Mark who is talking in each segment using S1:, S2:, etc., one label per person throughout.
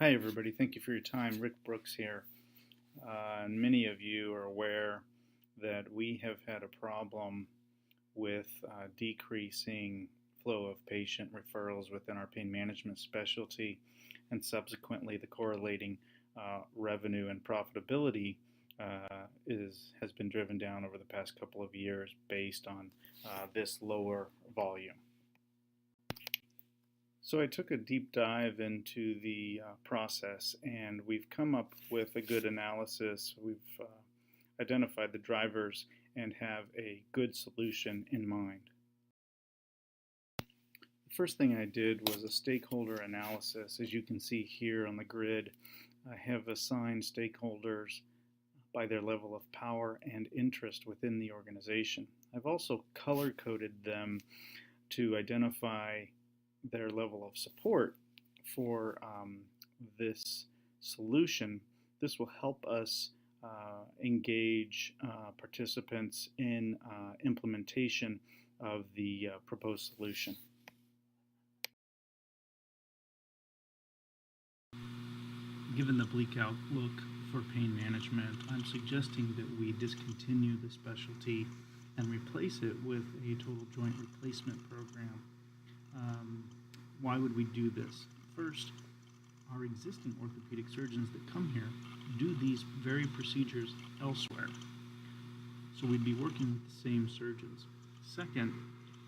S1: Hi everybody, thank you for your time. Rick Brooks here. And many of you are aware that we have had a problem with decreasing flow of patient referrals within our pain management specialty, and subsequently the correlating revenue and profitability has been driven down over the past couple of years based on this lower volume. So I took a deep dive into the process, and we've come up with a good analysis. We've identified the drivers and have a good solution in mind. The first thing I did was a stakeholder analysis. As you can see here on the grid, I have assigned stakeholders by their level of power and interest within the organization. I've also color-coded them to identify their level of support for this solution. This will help us engage participants in implementation of the proposed solution. Given the bleak outlook for pain management, I'm suggesting that we discontinue the specialty and replace it with a total joint replacement program. Why would we do this? First, our existing orthopedic surgeons that come here do these very procedures elsewhere. So we'd be working with the same surgeons. Second,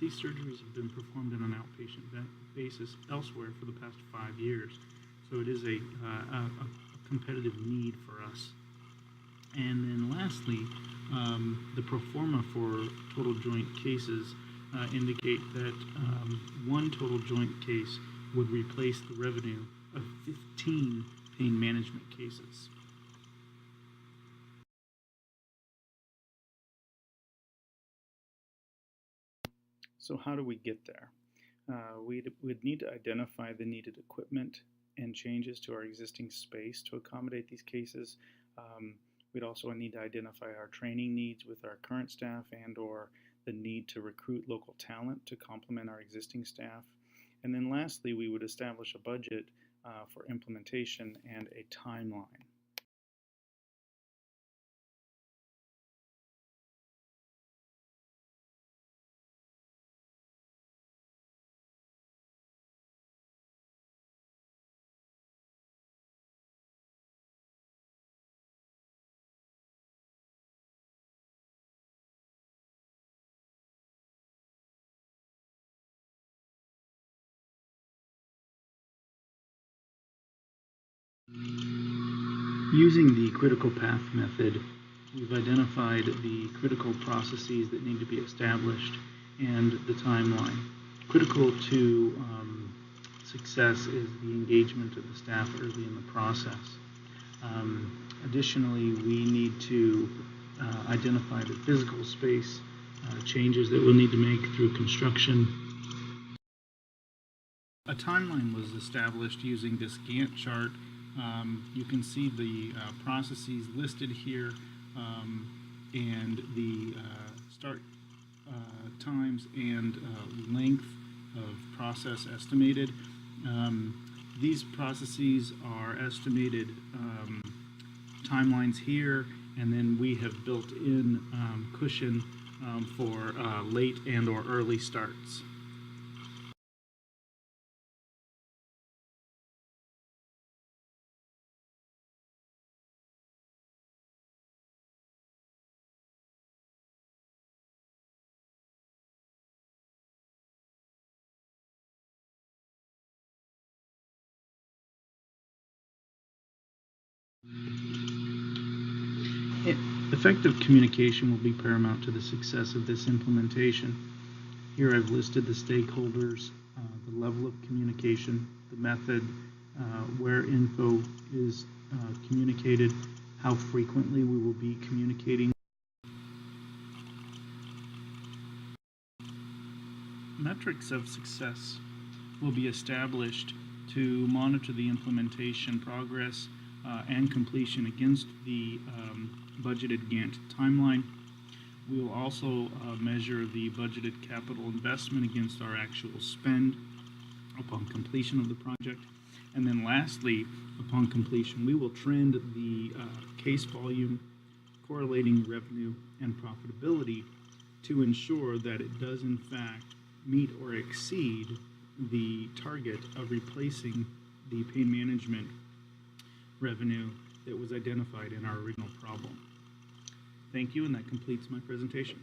S1: these surgeries have been performed on an outpatient basis elsewhere for the past 5 years. So it is a competitive need for us. And then lastly, the pro forma for total joint cases indicate that one total joint case would replace the revenue of 15 pain management cases. So how do we get there? We'd need to identify the needed equipment and changes to our existing space to accommodate these cases. We'd also need to identify our training needs with our current staff and/or the need to recruit local talent to complement our existing staff. And then lastly, we would establish a budget for implementation and a timeline. Using the critical path method, we've identified the critical processes that need to be established and the timeline. Critical to success is the engagement of the staff early in the process. Additionally, we need to identify the physical space changes that we'll need to make through construction. A timeline was established using this Gantt chart. You can see the processes listed here and the start times and length of process estimated. These processes are estimated timelines here, and then we have built in cushion for late and or early starts. Effective communication will be paramount to the success of this implementation. Here I've listed the stakeholders, the level of communication, the method, where info is communicated, how frequently we will be communicating. Metrics of success will be established to monitor the implementation progress and completion against the budgeted Gantt timeline. We will also measure the budgeted capital investment against our actual spend upon completion of the project. And then lastly, upon completion, we will trend the case volume, correlating revenue and profitability to ensure that it does in fact meet or exceed the target of replacing the pain management revenue that was identified in our original problem. Thank you, and that completes my presentation.